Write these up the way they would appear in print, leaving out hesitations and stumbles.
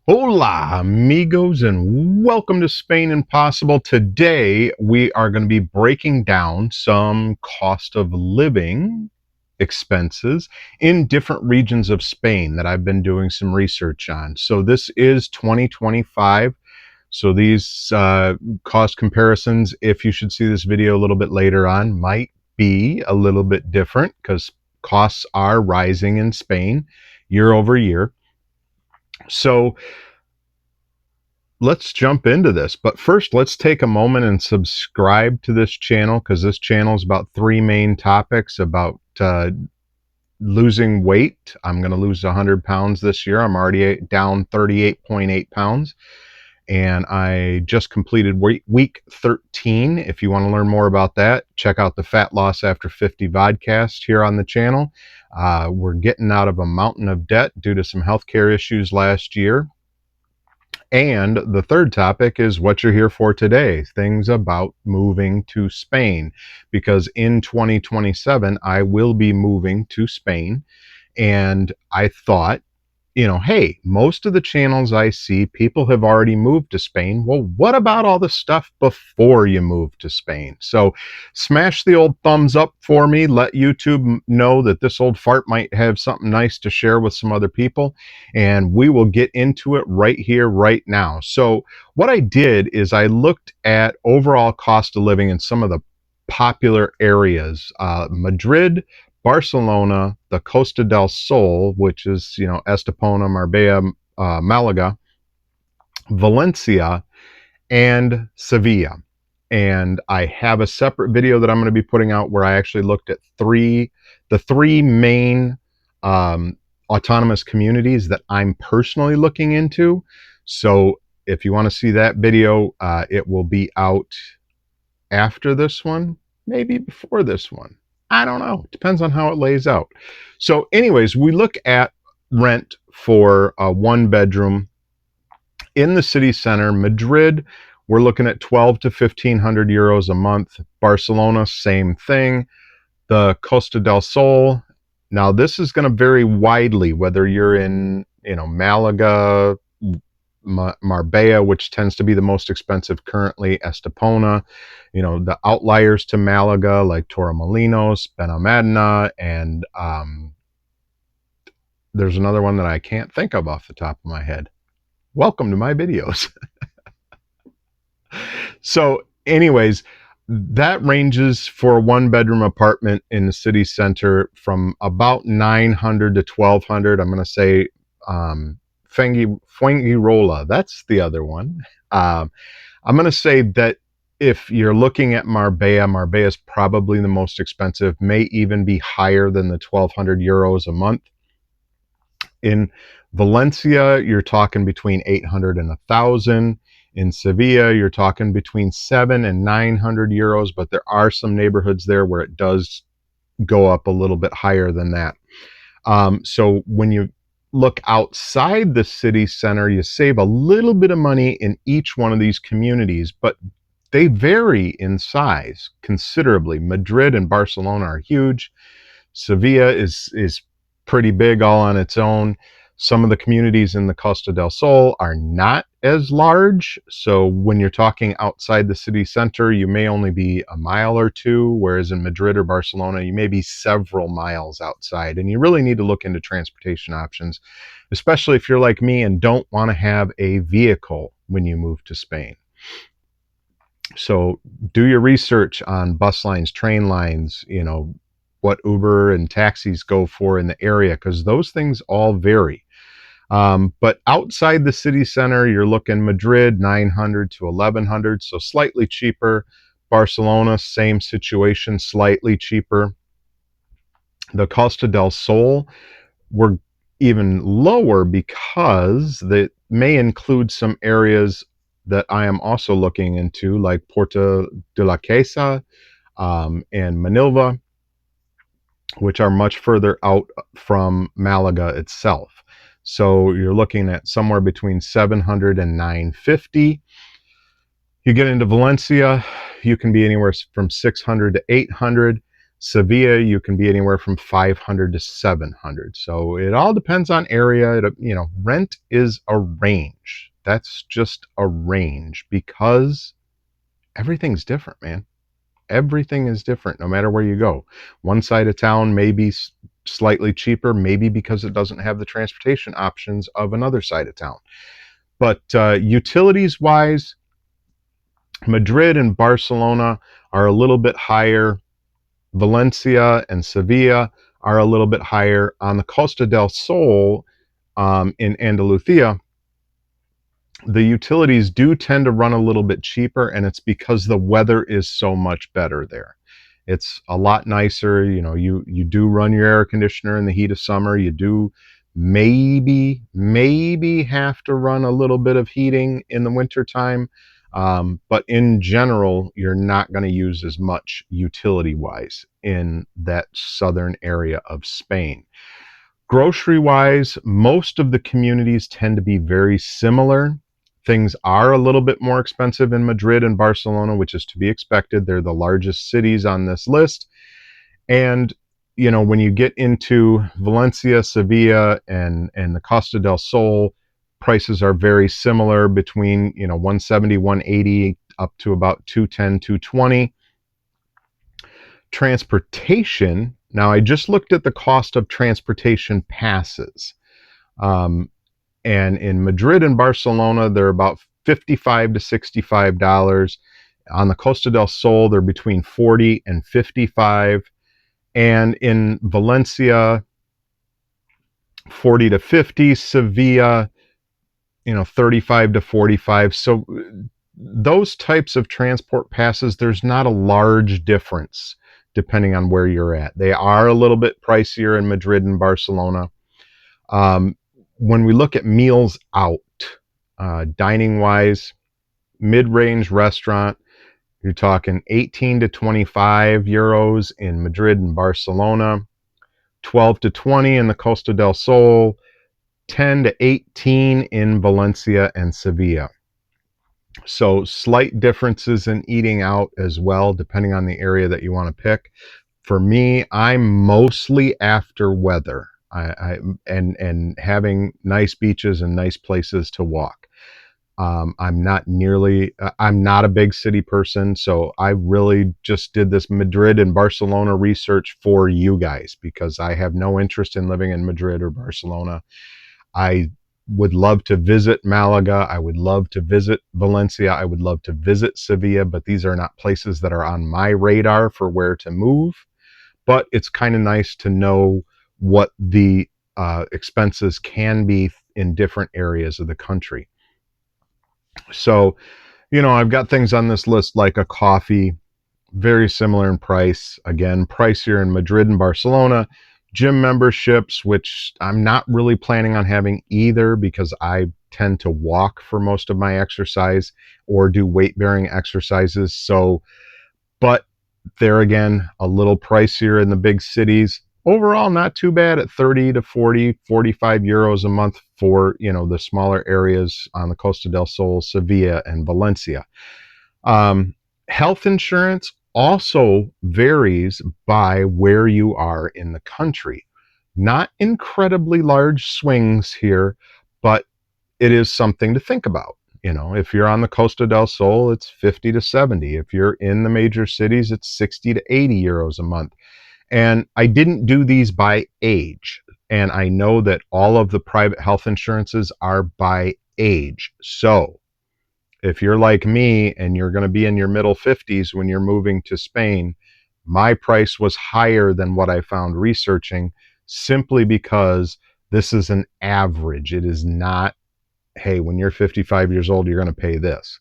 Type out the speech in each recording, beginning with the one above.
Hola, amigos, and welcome to Spain Impossible. Today, we are going to be breaking down some cost of living expenses in different regions of Spain that I've been doing some research on. So, this is 2025. So, these cost comparisons, if you should see this video a little bit later on, might be a little bit different because costs are rising in Spain year over year. So, let's jump into this. But first, let's take a moment and subscribe to this channel because this channel is about three main topics about losing weight. I'm going to lose 100 pounds this year. I'm already down 38.8 pounds. And I just completed week 13. If you want to learn more about that, check out the Fat Loss After 50 vodcast here on the channel. We're getting out of a mountain of debt due to some healthcare issues last year. And the third topic is what you're here for today, things about moving to Spain. Because in 2027, I will be moving to Spain. And I thought, hey, most of the channels I see, people have already moved to Spain. Well, what about all the stuff before you move to Spain? So smash the old thumbs up for me. Let YouTube know that this old fart might have something nice to share with some other people. And we will get into it right here, right now. So what I did is I looked at overall cost of living in some of the popular areas. Madrid, Barcelona, the Costa del Sol, which is, Estepona, Marbella, Malaga, Valencia, and Sevilla. And I have a separate video that I'm going to be putting out where I actually looked at the three main autonomous communities that I'm personally looking into. So if you want to see that video, it will be out after this one, maybe before this one. I don't know. Depends on how it lays out. So, anyways, we look at rent for a one bedroom in the city center. Madrid, we're looking at 12 to 1500 euros a month. Barcelona, same thing. The Costa del Sol. Now, this is going to vary widely whether you're in, Malaga, Marbella, which tends to be the most expensive currently, Estepona, the outliers to Malaga like Torremolinos, Benalmádena, and there's another one that I can't think of off the top of my head. Welcome to my videos. So, anyways, that ranges for a one bedroom apartment in the city center from about 900 to 1200. I'm going to say Fuengirola, that's the other one. I'm going to say that if you're looking at Marbella, Marbella is probably the most expensive, may even be higher than the 1200 euros a month. In Valencia, you're talking between 800 and 1,000. In Sevilla, you're talking between 7 and 900 euros, but there are some neighborhoods there where it does go up a little bit higher than that. So when you look outside the city center, you save a little bit of money in each one of these communities, but they vary in size considerably. Madrid and Barcelona are huge. Sevilla is pretty big all on its own. Some of the communities in the Costa del Sol are not as large. So when you're talking outside the city center, you may only be a mile or two, whereas in Madrid or Barcelona, you may be several miles outside. And you really need to look into transportation options, especially if you're like me and don't want to have a vehicle when you move to Spain. So do your research on bus lines, train lines, what Uber and taxis go for in the area, because those things all vary. But outside the city center, you're looking Madrid 900 to 1100, so slightly cheaper. Barcelona, same situation, slightly cheaper. The Costa del Sol were even lower because they may include some areas that I am also looking into, like Puerto de la Casa and Manilva, which are much further out from Malaga itself. So you're looking at somewhere between 700 and 950. You get into Valencia, you can be anywhere from 600 to 800. Sevilla, you can be anywhere from 500 to 700. So it all depends on area. Rent is a range. That's just a range because everything's different, man. Everything is different no matter where you go. One side of town may be slightly cheaper, maybe because it doesn't have the transportation options of another side of town. But utilities wise, Madrid and Barcelona are a little bit higher. Valencia and Sevilla are a little bit higher. On the Costa del Sol in Andalusia, the utilities do tend to run a little bit cheaper, and it's because the weather is so much better there. It's a lot nicer. You do run your air conditioner in the heat of summer. You do maybe have to run a little bit of heating in the wintertime. But in general, you're not going to use as much utility wise in that southern area of Spain. Grocery wise, most of the communities tend to be very similar. Things are a little bit more expensive in Madrid and Barcelona, which is to be expected. They're the largest cities on this list. And, when you get into Valencia, Sevilla, and the Costa del Sol, prices are very similar between, 170, 180 up to about 210, 220. Transportation. Now, I just looked at the cost of transportation passes. And in Madrid and Barcelona, they're about $55 to $65. On the Costa del Sol, they're between 40 and 55. And in Valencia, 40 to 50. Sevilla, 35 to 45. So those types of transport passes, there's not a large difference depending on where you're at. They are a little bit pricier in Madrid and Barcelona. When we look at meals out, dining wise, mid-range restaurant, you're talking 18 to 25 euros in Madrid and Barcelona, 12 to 20 in the Costa del Sol, 10 to 18 in Valencia and Sevilla. So slight differences in eating out as well, depending on the area that you want to pick. For me, I'm mostly after weather. And having nice beaches and nice places to walk. I'm not a big city person, so I really just did this Madrid and Barcelona research for you guys because I have no interest in living in Madrid or Barcelona. I would love to visit Malaga. I would love to visit Valencia. I would love to visit Sevilla, but these are not places that are on my radar for where to move. But it's kind of nice to know what the expenses can be in different areas of the country. So, I've got things on this list like a coffee, very similar in price. Again, pricier in Madrid and Barcelona. Gym memberships, which I'm not really planning on having either because I tend to walk for most of my exercise or do weight-bearing exercises. So, but there again, a little pricier in the big cities. Overall, not too bad at 30 to 40, 45 euros a month for, the smaller areas on the Costa del Sol, Sevilla, and Valencia. Health insurance also varies by where you are in the country. Not incredibly large swings here, but it is something to think about. If you're on the Costa del Sol, it's 50 to 70. If you're in the major cities, it's 60 to 80 euros a month. And I didn't do these by age. And I know that all of the private health insurances are by age. So if you're like me and you're going to be in your middle 50s when you're moving to Spain, my price was higher than what I found researching simply because this is an average. It is not, hey, when you're 55 years old, you're going to pay this,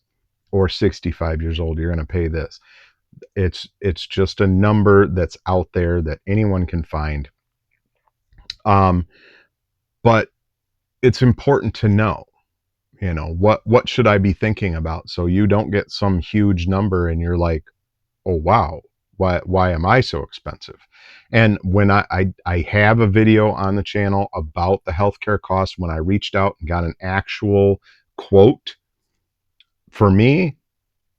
or 65 years old, you're going to pay this. It's just a number that's out there that anyone can find. But it's important to know, what should I be thinking about so you don't get some huge number and you're like, oh wow, why am I so expensive? And when I have a video on the channel about the healthcare costs, when I reached out and got an actual quote, for me,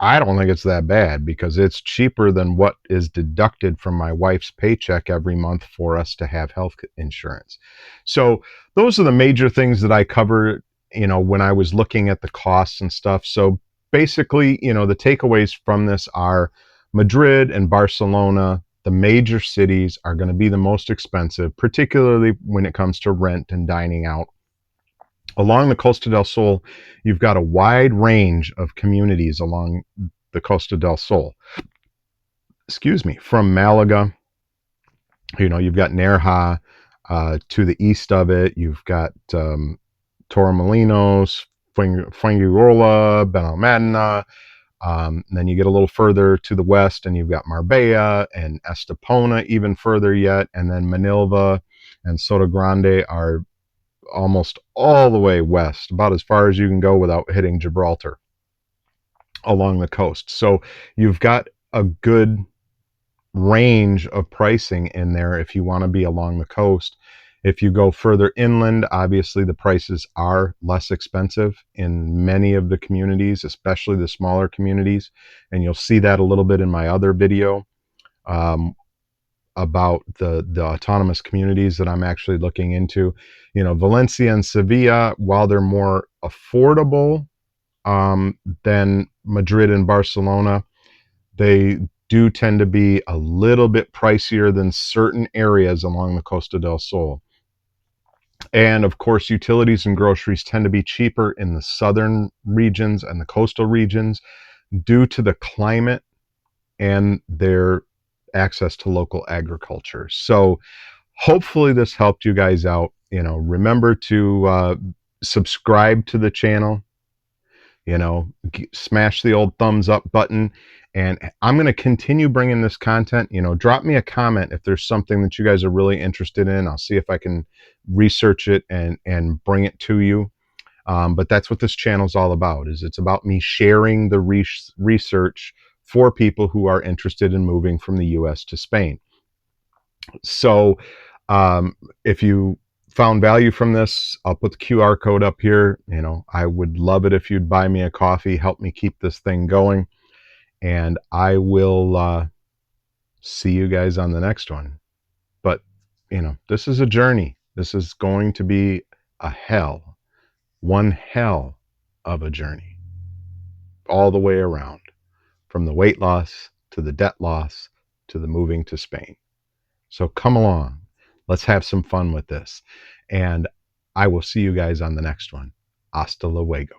I don't think it's that bad because it's cheaper than what is deducted from my wife's paycheck every month for us to have health insurance. So those are the major things that I covered, when I was looking at the costs and stuff. So basically, the takeaways from this are Madrid and Barcelona, the major cities, are going to be the most expensive, particularly when it comes to rent and dining out. Along the Costa del Sol, you've got a wide range of communities along the Costa del Sol. Excuse me, from Malaga, you've got Nerja. To the east of it, you've got Torremolinos, Fuengirola, Benalmádena. Then you get a little further to the west, and you've got Marbella and Estepona even further yet. And then Manilva and Sotogrande are almost all the way west, about as far as you can go without hitting Gibraltar along the coast. So you've got a good range of pricing in there if you want to be along the coast. If you go further inland, obviously the prices are less expensive in many of the communities, especially the smaller communities. And you'll see that a little bit in my other video about the autonomous communities that I'm actually looking into. Valencia and Sevilla, while they're more affordable than Madrid and Barcelona, they do tend to be a little bit pricier than certain areas along the Costa del Sol. And of course, utilities and groceries tend to be cheaper in the southern regions and the coastal regions due to the climate and their access to local agriculture. So hopefully this helped you guys out. Remember to subscribe to the channel, smash the old thumbs up button. And I'm going to continue bringing this content. Drop me a comment if there's something that you guys are really interested in. I'll see if I can research it and bring it to you. But that's what this channel is all about. It's about me sharing the research for people who are interested in moving from the US to Spain. So if you found value from this, I'll put the QR code up here. I would love it if you'd buy me a coffee, help me keep this thing going. And I will see you guys on the next one. But, this is a journey. This is going to be one hell of a journey all the way around, from the weight loss to the debt loss to the moving to Spain. So come along. Let's have some fun with this. And I will see you guys on the next one. Hasta luego.